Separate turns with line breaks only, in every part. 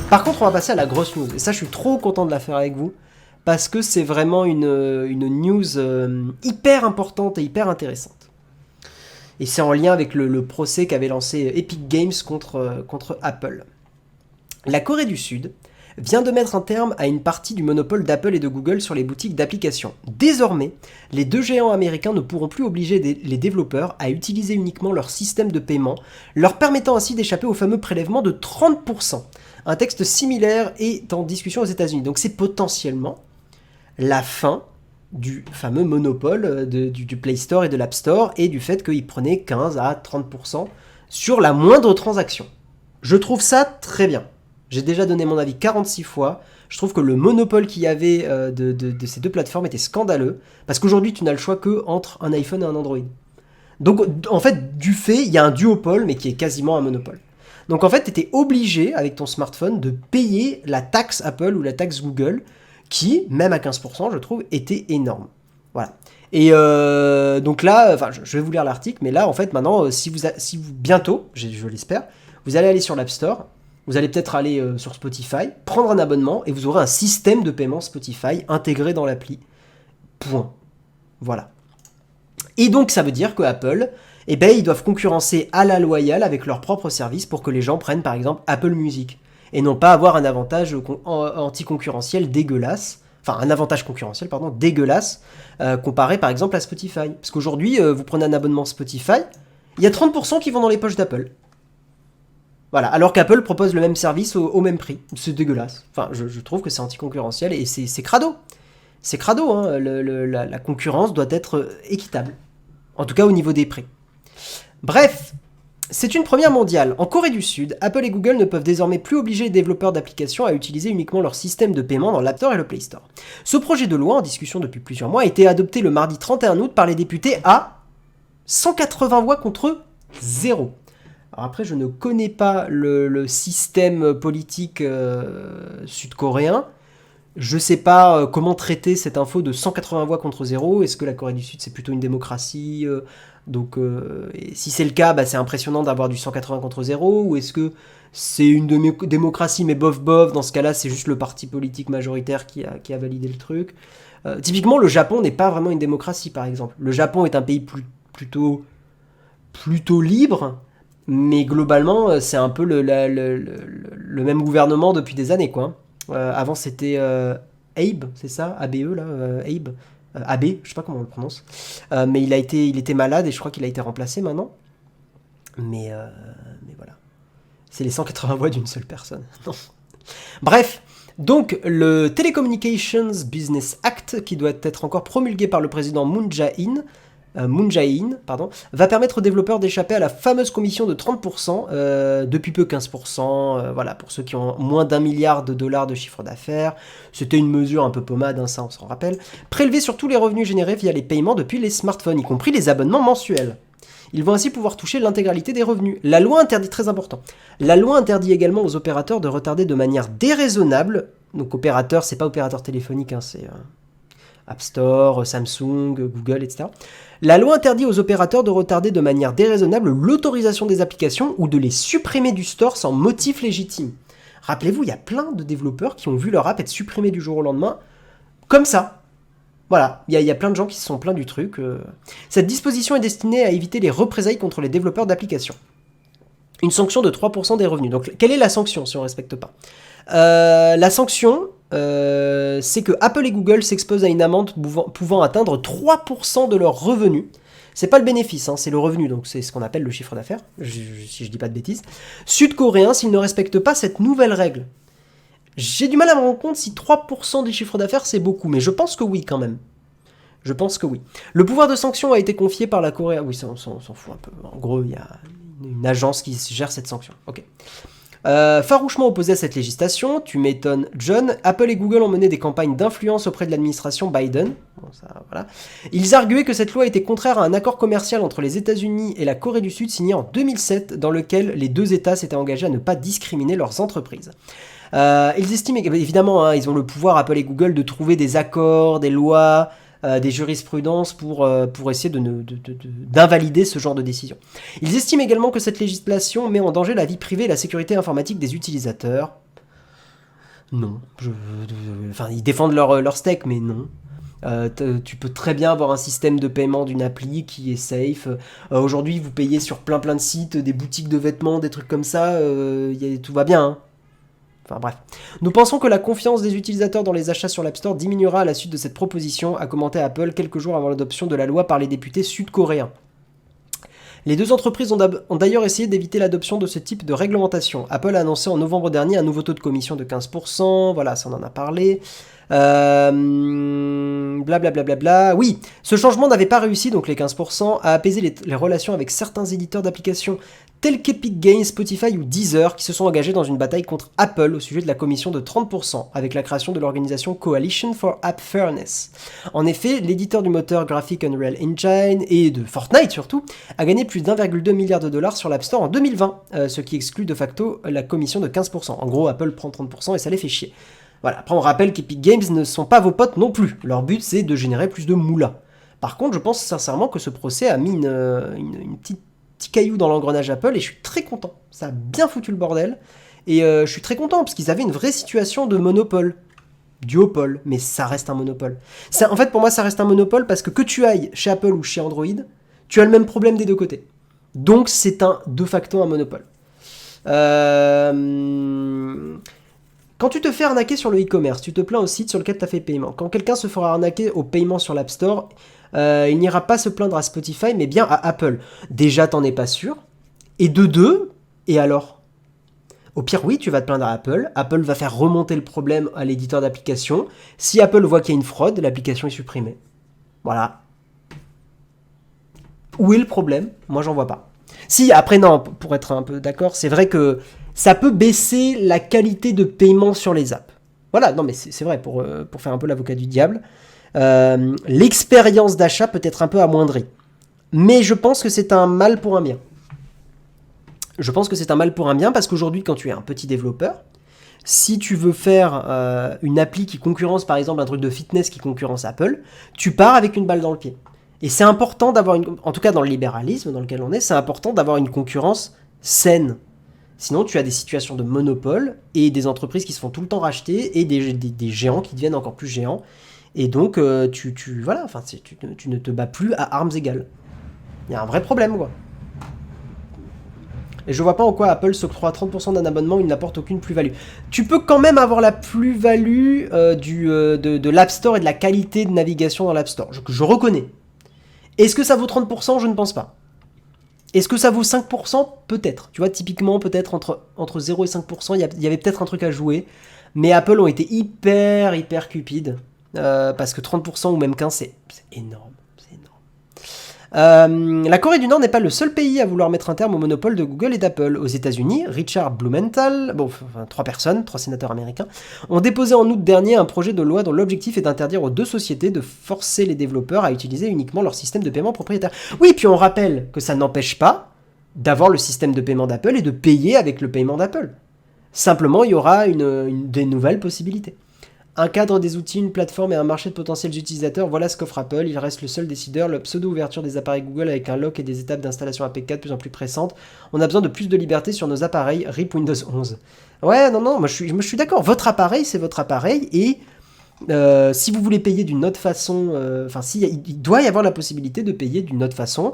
Par contre, on va passer à la grosse news. Et ça, je suis trop content de la faire avec vous. Parce que c'est vraiment une news hyper importante et hyper intéressante. Et c'est en lien avec le procès qu'avait lancé Epic Games contre Apple. La Corée du Sud vient de mettre un terme à une partie du monopole d'Apple et de Google sur les boutiques d'applications. Désormais, les deux géants américains ne pourront plus obliger les développeurs à utiliser uniquement leur système de paiement, leur permettant ainsi d'échapper au fameux prélèvement de 30%. Un texte similaire est en discussion aux États-Unis. Donc c'est potentiellement la fin du fameux monopole du Play Store et de l'App Store et du fait qu'ils prenaient 15 à 30% sur la moindre transaction. Je trouve ça très bien. J'ai déjà donné mon avis 46 fois. Je trouve que le monopole qu'il y avait de ces deux plateformes était scandaleux. Parce qu'aujourd'hui, tu n'as le choix que entre un iPhone et un Android. Donc, en fait, du fait, il y a un duopole, mais qui est quasiment un monopole. Donc, en fait, tu étais obligé, avec ton smartphone, de payer la taxe Apple ou la taxe Google, qui, même à 15%, je trouve, était énorme. Voilà. Et donc là, enfin, je vais vous lire l'article, mais là, en fait, maintenant, si vous bientôt, je l'espère, vous allez aller sur l'App Store, vous allez peut-être aller sur Spotify, prendre un abonnement, et vous aurez un système de paiement Spotify intégré dans l'appli. Point. Voilà. Et donc, ça veut dire que Apple, eh ben, ils doivent concurrencer à la loyale avec leur propre service pour que les gens prennent, par exemple, Apple Music. Et non pas avoir un avantage anti-concurrentiel dégueulasse, enfin un avantage concurrentiel, pardon, dégueulasse, comparé par exemple à Spotify. Parce qu'aujourd'hui, vous prenez un abonnement Spotify, il y a 30% qui vont dans les poches d'Apple. Voilà, alors qu'Apple propose le même service au même prix. C'est dégueulasse. Enfin, je trouve que c'est anti-concurrentiel et c'est crado. C'est crado, hein. La concurrence doit être équitable. En tout cas au niveau des prix. Bref, c'est une première mondiale. En Corée du Sud, Apple et Google ne peuvent désormais plus obliger les développeurs d'applications à utiliser uniquement leur système de paiement dans l'App Store et le Play Store. Ce projet de loi, en discussion depuis plusieurs mois, a été adopté le mardi 31 août par les députés à 180 voix contre 0. Alors après, je ne connais pas le système politique sud-coréen. Je ne sais pas comment traiter cette info de 180 voix contre 0. Est-ce que la Corée du Sud, c'est plutôt une démocratie et si c'est le cas, bah, c'est impressionnant d'avoir du 180 contre 0. Ou est-ce que c'est une démocratie, mais bof-bof? Dans ce cas-là, c'est juste le parti politique majoritaire qui a validé le truc. Typiquement, le Japon n'est pas vraiment une démocratie, par exemple. Le Japon est un pays plutôt libre, mais globalement, c'est un peu le même gouvernement depuis des années, quoi. Avant, c'était Abe, c'est ça? ABE, là, Abe. AB, je sais pas comment on le prononce. Mais il était malade et je crois qu'il a été remplacé maintenant. Mais voilà. C'est les 180 voix d'une seule personne. Non. Bref, donc le Telecommunications Business Act, qui doit être encore promulgué par le président Moon Jae-in, va permettre aux développeurs d'échapper à la fameuse commission de 30%, depuis peu 15%, voilà, pour ceux qui ont moins d'1 milliard de dollars de chiffre d'affaires. C'était une mesure un peu pommade, hein, ça on s'en rappelle. Prélevés sur tous les revenus générés via les paiements depuis les smartphones, y compris les abonnements mensuels. Ils vont ainsi pouvoir toucher l'intégralité des revenus. La loi interdit, très important, la loi interdit également aux opérateurs de retarder de manière déraisonnable, donc opérateur, c'est pas opérateur téléphonique, hein, c'est App Store, Samsung, Google, etc. La loi interdit aux opérateurs de retarder de manière déraisonnable l'autorisation des applications ou de les supprimer du store sans motif légitime. Rappelez-vous, il y a plein de développeurs qui ont vu leur app être supprimée du jour au lendemain, comme ça. Voilà, il y a plein de gens qui se sont plaints du truc. Cette disposition est destinée à éviter les représailles contre les développeurs d'applications. Une sanction de 3% des revenus. Donc, quelle est la sanction si on ne respecte pas ? La sanction, c'est que Apple et Google s'exposent à une amende pouvant atteindre 3% de leurs revenus. C'est pas le bénéfice, hein, c'est le revenu, donc c'est ce qu'on appelle le chiffre d'affaires, si je dis pas de bêtises. Sud-coréens, s'ils ne respectent pas cette nouvelle règle. J'ai du mal à me rendre compte si 3% des chiffres d'affaires c'est beaucoup, mais je pense que oui quand même. Je pense que oui. Le pouvoir de sanction a été confié par la Corée... Oui, ça, on s'en fout un peu. En gros, il y a une agence qui gère cette sanction. Ok. Farouchement opposé à cette législation, tu m'étonnes John, Apple et Google ont mené des campagnes d'influence auprès de l'administration Biden. Bon, ça, voilà. Ils arguaient que cette loi était contraire à un accord commercial entre les États-Unis et la Corée du Sud signé en 2007, dans lequel les deux États s'étaient engagés à ne pas discriminer leurs entreprises. Ils estiment, évidemment, hein, ils ont le pouvoir, Apple et Google, de trouver des accords, des lois, des jurisprudences pour essayer d'invalider ce genre de décision. Ils estiment également que cette législation met en danger la vie privée et la sécurité informatique des utilisateurs. Non. Enfin, ils défendent leur steak, mais non. Tu peux très bien avoir un système de paiement d'une appli qui est safe. Aujourd'hui, vous payez sur plein de sites, des boutiques de vêtements, des trucs comme ça, tout va bien. Hein. Enfin bref. Nous pensons que la confiance des utilisateurs dans les achats sur l'App Store diminuera à la suite de cette proposition, a commenté Apple quelques jours avant l'adoption de la loi par les députés sud-coréens. Les deux entreprises ont d'ailleurs essayé d'éviter l'adoption de ce type de réglementation. Apple a annoncé en novembre dernier un nouveau taux de commission de 15%, voilà, ça on en a parlé. Blablabla. Oui, ce changement n'avait pas réussi, donc les 15%, à apaiser les relations avec certains éditeurs d'applications tels qu'Epic Games, Spotify ou Deezer, qui se sont engagés dans une bataille contre Apple au sujet de la commission de 30%, avec la création de l'organisation Coalition for App Fairness. En effet, l'éditeur du moteur graphique Unreal Engine, et de Fortnite surtout, a gagné plus d'1,2 milliard de dollars sur l'App Store en 2020, ce qui exclut de facto la commission de 15%. En gros, Apple prend 30% et ça les fait chier. Voilà, après on rappelle qu'Epic Games ne sont pas vos potes non plus, leur but c'est de générer plus de moula. Par contre, je pense sincèrement que ce procès a mis une petit caillou dans l'engrenage Apple et je suis très content. Ça a bien foutu le bordel et je suis très content parce qu'ils avaient une vraie situation de monopole. Duopole, mais ça reste un monopole. En fait, pour moi, ça reste un monopole parce que tu ailles chez Apple ou chez Android, tu as le même problème des deux côtés. Donc c'est de facto un monopole. Quand tu te fais arnaquer sur le e-commerce, tu te plains au site sur lequel tu as fait paiement. Quand quelqu'un se fera arnaquer au paiement sur l'App Store, il n'ira pas se plaindre à Spotify, mais bien à Apple. Déjà, t'en es pas sûr. Et de deux, et alors ? Au pire, oui, tu vas te plaindre à Apple. Apple va faire remonter le problème à l'éditeur d'application. Si Apple voit qu'il y a une fraude, l'application est supprimée. Voilà. Où est le problème ? Moi, j'en vois pas. Si, après, non, pour être un peu d'accord, c'est vrai que ça peut baisser la qualité de paiement sur les apps. Voilà, non mais c'est vrai, pour faire un peu l'avocat du diable. L'expérience d'achat peut être un peu amoindrie. Mais je pense que c'est un mal pour un bien. Je pense que c'est un mal pour un bien parce qu'aujourd'hui, quand tu es un petit développeur, si tu veux faire une appli qui concurrence, par exemple, un truc de fitness qui concurrence Apple, tu pars avec une balle dans le pied. Et c'est important d'avoir en tout cas dans le libéralisme dans lequel on est, c'est important d'avoir une concurrence saine. Sinon, tu as des situations de monopole et des entreprises qui se font tout le temps racheter et des géants qui deviennent encore plus géants. Et donc, tu ne te bats plus à armes égales. Il y a un vrai problème, quoi. Et je vois pas en quoi Apple s'octroie 30% d'un abonnement où il n'apporte aucune plus-value. Tu peux quand même avoir la plus-value de l'App Store et de la qualité de navigation dans l'App Store. Je reconnais. Est-ce que ça vaut 30% ? Je ne pense pas. Est-ce que ça vaut 5% ? Peut-être. Tu vois, typiquement, peut-être entre 0 et 5%, il y avait peut-être un truc à jouer. Mais Apple ont été hyper cupides. Parce que 30% ou même 15%, c'est énorme. La Corée du Nord n'est pas le seul pays à vouloir mettre un terme au monopole de Google et d'Apple. Aux États-Unis, Richard Blumenthal, 3 sénateurs américains, ont déposé en août dernier un projet de loi dont l'objectif est d'interdire aux deux sociétés de forcer les développeurs à utiliser uniquement leur système de paiement propriétaire. Oui, puis on rappelle que ça n'empêche pas d'avoir le système de paiement d'Apple et de payer avec le paiement d'Apple. Simplement, il y aura des nouvelles possibilités. Un cadre, des outils, une plateforme et un marché de potentiels utilisateurs, voilà ce qu'offre Apple. Il reste le seul décideur, la pseudo-ouverture des appareils Google avec un lock et des étapes d'installation APK de plus en plus pressantes. On a besoin de plus de liberté sur nos appareils, RIP Windows 11. Ouais, non, moi je suis d'accord. Votre appareil, c'est votre appareil et si vous voulez payer d'une autre façon, il doit y avoir la possibilité de payer d'une autre façon.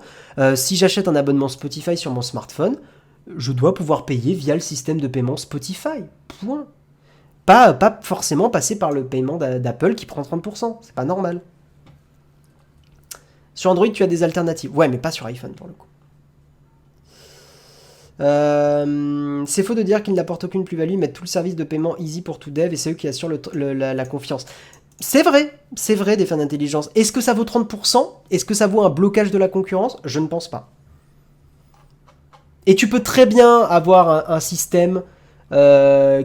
Si j'achète un abonnement Spotify sur mon smartphone, je dois pouvoir payer via le système de paiement Spotify. Point. Pas forcément passer par le paiement d'Apple qui prend 30%. C'est pas normal. Sur Android, tu as des alternatives. Ouais, mais pas sur iPhone pour le coup. C'est faux de dire qu'ils n'apportent aucune plus-value, ils mettent tout le service de paiement easy pour tout dev et c'est eux qui assurent la confiance. C'est vrai des fins d'intelligence. Est-ce que ça vaut 30%? Est-ce que ça vaut un blocage de la concurrence? Je ne pense pas. Et tu peux très bien avoir un système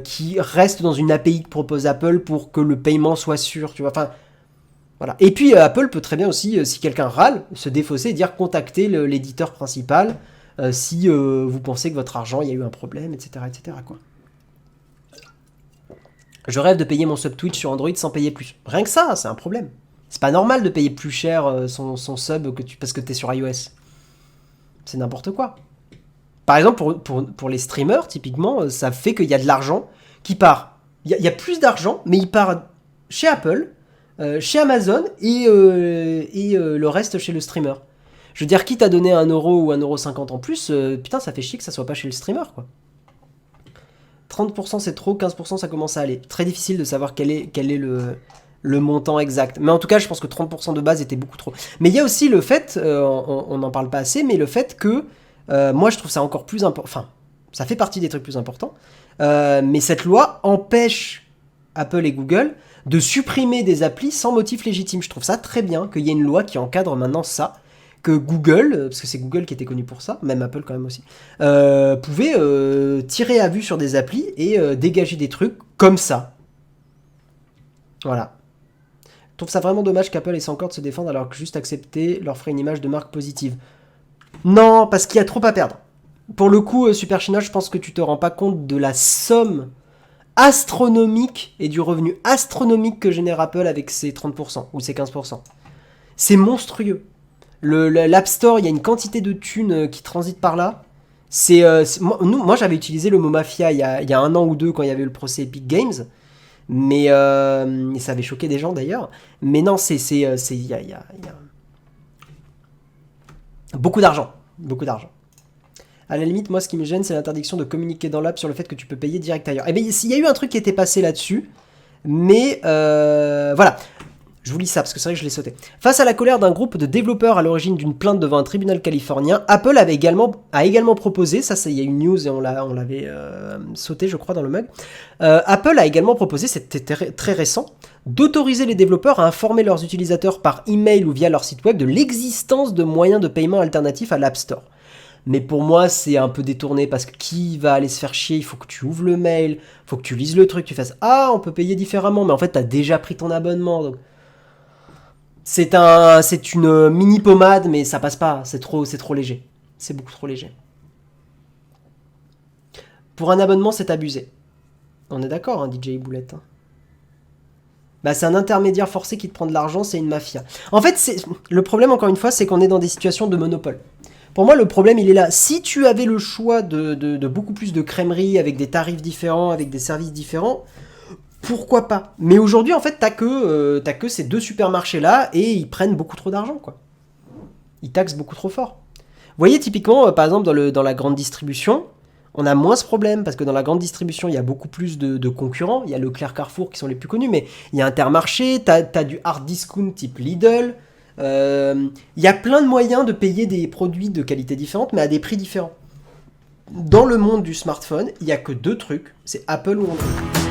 qui reste dans une API que propose Apple pour que le paiement soit sûr, tu vois. Enfin, voilà. Et puis Apple peut très bien aussi, si quelqu'un râle, se défausser et dire contactez l'éditeur principal si vous pensez que votre argent, il y a eu un problème, etc., quoi. Je rêve de payer mon sub Twitch sur Android sans payer plus. Rien que ça, c'est un problème. C'est pas normal de payer plus cher son sub parce que t'es sur iOS. C'est n'importe quoi. Par exemple, pour les streamers, typiquement, ça fait qu'il y a de l'argent qui part. Il y a plus d'argent, mais il part chez Apple, chez Amazon et le reste chez le streamer. Je veux dire, quitte à donner 1€ ou 1,50€ en plus, putain, ça fait chier que ça soit pas chez le streamer, quoi. 30% c'est trop, 15% ça commence à aller. Très difficile de savoir quel est le montant exact. Mais en tout cas, je pense que 30% de base était beaucoup trop. Mais il y a aussi le fait, on n'en parle pas assez, mais le fait que, moi je trouve ça encore plus important, enfin, ça fait partie des trucs plus importants, mais cette loi empêche Apple et Google de supprimer des applis sans motif légitime. Je trouve ça très bien qu'il y ait une loi qui encadre maintenant ça, que Google, parce que c'est Google qui était connu pour ça, même Apple quand même aussi, pouvait tirer à vue sur des applis et dégager des trucs comme ça. Voilà. Je trouve ça vraiment dommage qu'Apple essaie encore de se défendre alors que juste accepter leur ferait une image de marque positive. Non, parce qu'il y a trop à perdre. Pour le coup, Super China, je pense que tu te rends pas compte de la somme astronomique et du revenu astronomique que génère Apple avec ses 30% ou ses 15%. C'est monstrueux. L'App Store, il y a une quantité de thunes qui transitent par là. Moi j'avais utilisé le mot Mafia il y a 1 an ou 2 quand il y avait eu le procès Epic Games. Mais ça avait choqué des gens d'ailleurs. Mais non, il y a beaucoup d'argent. Beaucoup d'argent. À la limite, moi, ce qui me gêne, c'est l'interdiction de communiquer dans l'app sur le fait que tu peux payer direct ailleurs. Eh bien, il y a eu un truc qui était passé là-dessus. Mais voilà. Je vous lis ça parce que c'est vrai que je l'ai sauté. Face à la colère d'un groupe de développeurs à l'origine d'une plainte devant un tribunal californien, Apple a également proposé, ça il y a une news et on l'avait sauté je crois dans le mug, Apple a également proposé, c'était très récent, d'autoriser les développeurs à informer leurs utilisateurs par email ou via leur site web de l'existence de moyens de paiement alternatifs à l'App Store. Mais pour moi, c'est un peu détourné parce que qui va aller se faire chier? Il faut que tu ouvres le mail, il faut que tu lises le truc, tu fasses « Ah, on peut payer différemment », mais en fait, t'as déjà pris ton abonnement, donc... C'est une mini pommade, mais ça passe pas. C'est trop léger. C'est beaucoup trop léger. Pour un abonnement, c'est abusé. On est d'accord, hein, DJ Boulette. Hein. Bah, c'est un intermédiaire forcé qui te prend de l'argent, c'est une mafia. En fait, le problème, encore une fois, c'est qu'on est dans des situations de monopole. Pour moi, le problème, il est là. Si tu avais le choix de beaucoup plus de crèmeries, avec des tarifs différents, avec des services différents... Pourquoi pas? Mais aujourd'hui, en fait, t'as que ces 2 supermarchés-là et ils prennent beaucoup trop d'argent, quoi. Ils taxent beaucoup trop fort. Vous voyez, typiquement, par exemple, dans la grande distribution, on a moins ce problème, parce que dans la grande distribution, il y a beaucoup plus de concurrents. Il y a Leclerc, Carrefour qui sont les plus connus, mais il y a Intermarché, t'as du hard discount type Lidl. Il y a plein de moyens de payer des produits de qualité différente, mais à des prix différents. Dans le monde du smartphone, il n'y a que 2 trucs, c'est Apple ou Android.